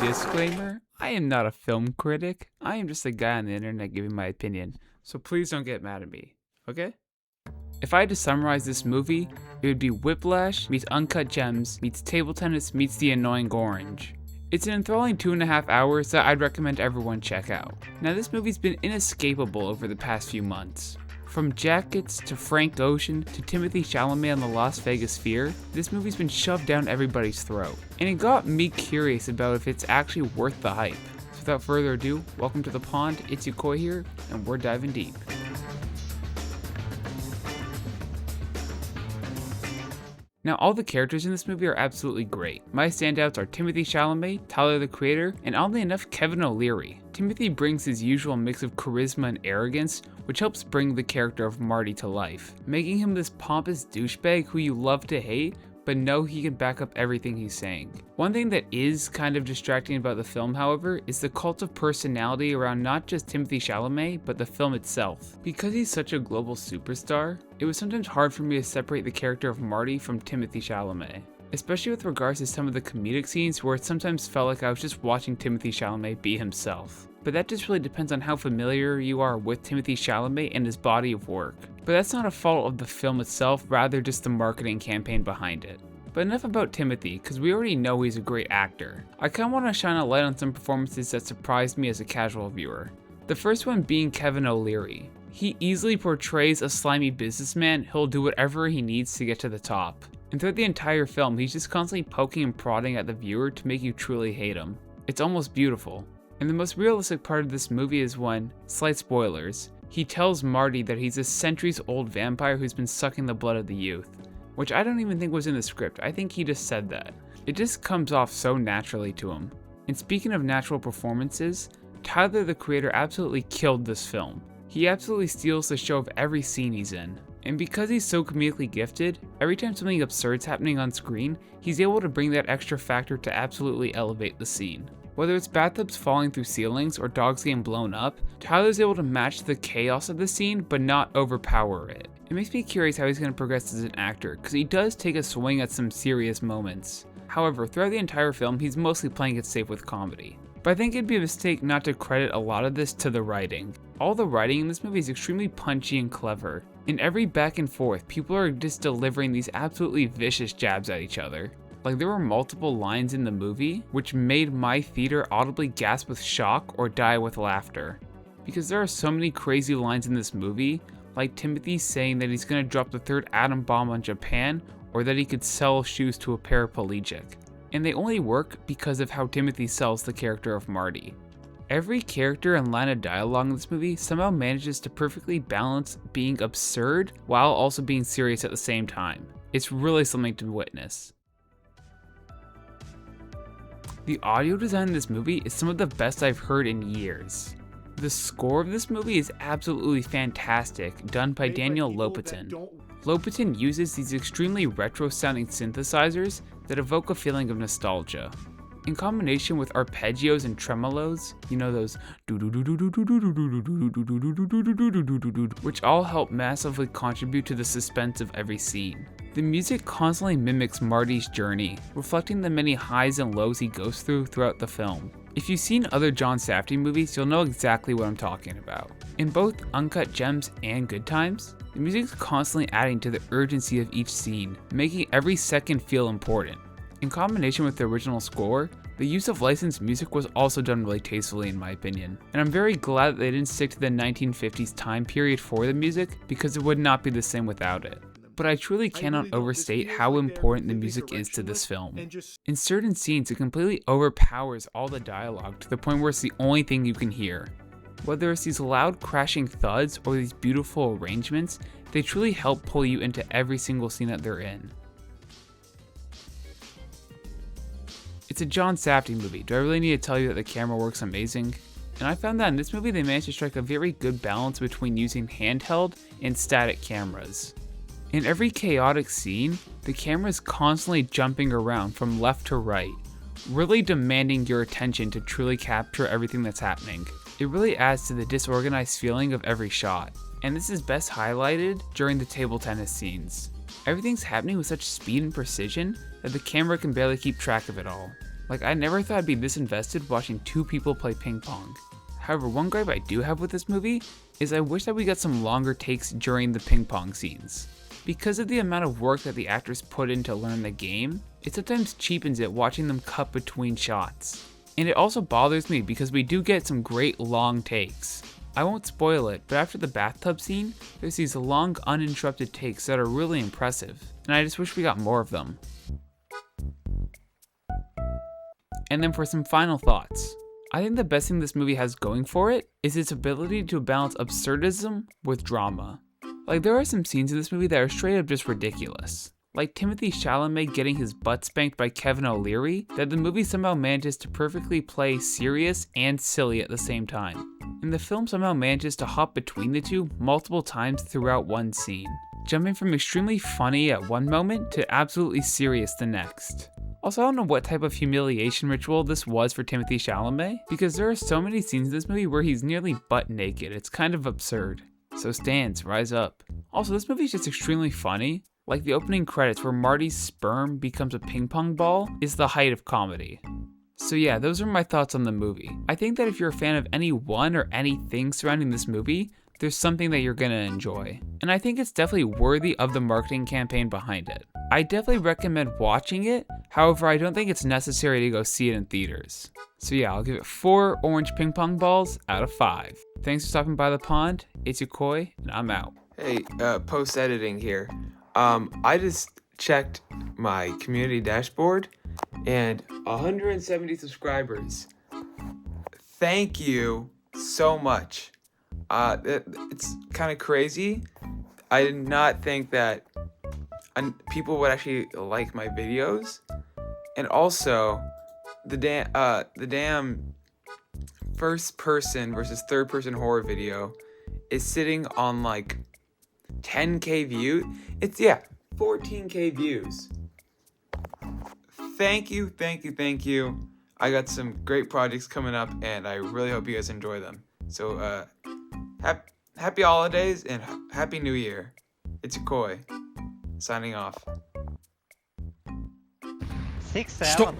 Disclaimer, I am not a film critic. I am just a guy on the internet giving my opinion, so please don't get mad at me, okay? If I had to summarize this movie, it would be Whiplash meets Uncut Gems meets Table Tennis meets The Annoying Orange. It's an enthralling 2.5 hours that I'd recommend everyone check out. Now this movie's been inescapable over the past few months. From Jackets to Frank Ocean to Timothy Chalamet on the Las Vegas Sphere, this movie's been shoved down everybody's throat. And it got me curious about if it's actually worth the hype. So without further ado, welcome to the pond, it's Yukoi here, and we're diving deep. Now all the characters in this movie are absolutely great. My standouts are Timothy Chalamet, Tyler the Creator, and oddly enough Kevin O'Leary. Timothy brings his usual mix of charisma and arrogance, which helps bring the character of Marty to life, making him this pompous douchebag who you love to hate, but know he can back up everything he's saying. One thing that is kind of distracting about the film, however, is the cult of personality around not just Timothy Chalamet, but the film itself. Because he's such a global superstar, it was sometimes hard for me to separate the character of Marty from Timothy Chalamet. Especially with regards to some of the comedic scenes where it sometimes felt like I was just watching Timothy Chalamet be himself. But that just really depends on how familiar you are with Timothy Chalamet and his body of work. But that's not a fault of the film itself, rather just the marketing campaign behind it. But enough about Timothy, because we already know he's a great actor. I kinda want to shine a light on some performances that surprised me as a casual viewer. The first one being Kevin O'Leary. He easily portrays a slimy businessman who'll do whatever he needs to get to the top. And throughout the entire film, he's just constantly poking and prodding at the viewer to make you truly hate him. It's almost beautiful. And the most realistic part of this movie is when, slight spoilers, he tells Marty that he's a centuries-old vampire who's been sucking the blood of the youth. Which I don't even think was in the script, I think he just said that. It just comes off so naturally to him. And speaking of natural performances, Tyler the Creator absolutely killed this film. He absolutely steals the show of every scene he's in. And because he's so comedically gifted, every time something absurd's happening on screen, he's able to bring that extra factor to absolutely elevate the scene. Whether it's bathtubs falling through ceilings or dogs getting blown up, Tyler's able to match the chaos of the scene but not overpower it. It makes me curious how he's going to progress as an actor, because he does take a swing at some serious moments. However, throughout the entire film, he's mostly playing it safe with comedy. But I think it'd be a mistake not to credit a lot of this to the writing. All the writing in this movie is extremely punchy and clever. In every back and forth, people are just delivering these absolutely vicious jabs at each other. Like there were multiple lines in the movie, which made my theater audibly gasp with shock or die with laughter. Because there are so many crazy lines in this movie, like Timothy saying that he's gonna drop the third atom bomb on Japan, or that he could sell shoes to a paraplegic. And they only work because of how Timothy sells the character of Marty. Every character and line of dialogue in this movie somehow manages to perfectly balance being absurd while also being serious at the same time. It's really something to witness. The audio design in this movie is some of the best I've heard in years. The score of this movie is absolutely fantastic, done by Daniel Lopatin. Lopatin uses these extremely retro-sounding synthesizers that evoke a feeling of nostalgia. In combination with arpeggios and tremolos, you know those which all help massively contribute to the suspense of every scene. The music constantly mimics Marty's journey, reflecting the many highs and lows he goes throughout the film. If you've seen other John Safdie movies, you'll know exactly what I'm talking about. In both Uncut Gems and Good Times, the music's constantly adding to the urgency of each scene, making every second feel important. In combination with the original score, the use of licensed music was also done really tastefully in my opinion, and I'm very glad that they didn't stick to the 1950s time period for the music because it would not be the same without it. But I truly cannot overstate how important the music is to this film. In certain scenes, it completely overpowers all the dialogue to the point where it's the only thing you can hear. Whether it's these loud crashing thuds or these beautiful arrangements, they truly help pull you into every single scene that they're in. It's a John Safdie movie. Do I really need to tell you that the camera work's amazing? And I found that in this movie they managed to strike a very good balance between using handheld and static cameras. In every chaotic scene, the camera is constantly jumping around from left to right, really demanding your attention to truly capture everything that's happening. It really adds to the disorganized feeling of every shot, and this is best highlighted during the table tennis scenes. Everything's happening with such speed and precision that the camera can barely keep track of it all. Like, I never thought I'd be this invested watching two people play ping pong. However, one gripe I do have with this movie is I wish that we got some longer takes during the ping pong scenes. Because of the amount of work that the actors put in to learn the game, it sometimes cheapens it watching them cut between shots. And it also bothers me because we do get some great long takes. I won't spoil it, but after the bathtub scene, there's these long uninterrupted takes that are really impressive, and I just wish we got more of them. And then for some final thoughts. I think the best thing this movie has going for it is its ability to balance absurdism with drama. Like, there are some scenes in this movie that are straight up just ridiculous. Like Timothée Chalamet getting his butt spanked by Kevin O'Leary, that the movie somehow manages to perfectly play serious and silly at the same time. And the film somehow manages to hop between the two multiple times throughout one scene, jumping from extremely funny at one moment to absolutely serious the next. Also, I don't know what type of humiliation ritual this was for Timothée Chalamet, because there are so many scenes in this movie where he's nearly butt naked. It's kind of absurd. So stands, rise up. Also, this movie is just extremely funny. Like the opening credits where Marty's sperm becomes a ping pong ball is the height of comedy. So yeah, those are my thoughts on the movie. I think that if you're a fan of any one or anything surrounding this movie, there's something that you're gonna enjoy. And I think it's definitely worthy of the marketing campaign behind it. I definitely recommend watching it, however I don't think it's necessary to go see it in theaters. So yeah, I'll give it 4 orange ping pong balls out of 5. Thanks for stopping by the pond, it's Yukoi, and I'm out. Hey, post-editing here. I just checked my community dashboard and 170 subscribers. Thank you so much. It's kind of crazy. I did not think that people would actually like my videos. And also, the damn first person versus third person horror video is sitting on like 10k views. It's 14k views. Thank you. I got some great projects coming up and I really hope you guys enjoy them. So happy holidays and happy new year. It's Yukoi signing off. 6-7. Stop.